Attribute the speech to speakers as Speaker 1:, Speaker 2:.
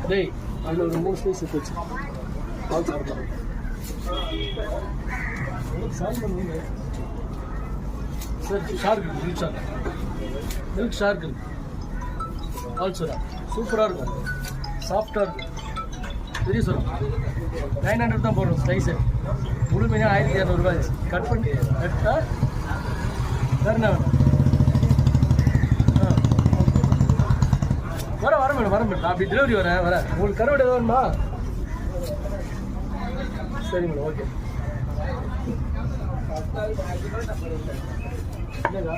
Speaker 1: டேய் அதில் ஒரு 3 ஸ்பைஸ் வச்சு பால் சாப்பிடலாம். சாப்பிட பண்ணுங்க சார். ஷார்க் இருக்குது, மில்க் ஷார்க் இருக்குது, பால் சோடா சூப்பராக இருக்கும், சாஃப்டாக இருக்கும். பெரிய சோடா 900 தான் போடுறோம் ஸ்லைஸு. முழுமையாக 1200 கட் பண்ணி கட்டா வேறு என்ன வேணும்? வர மேடம் நான் அப்படி டெலிவரி வரேன். உங்களுக்கு கருவாடு எதாவது வேணுமா? சரி மேடம், ஓகே. என்னங்க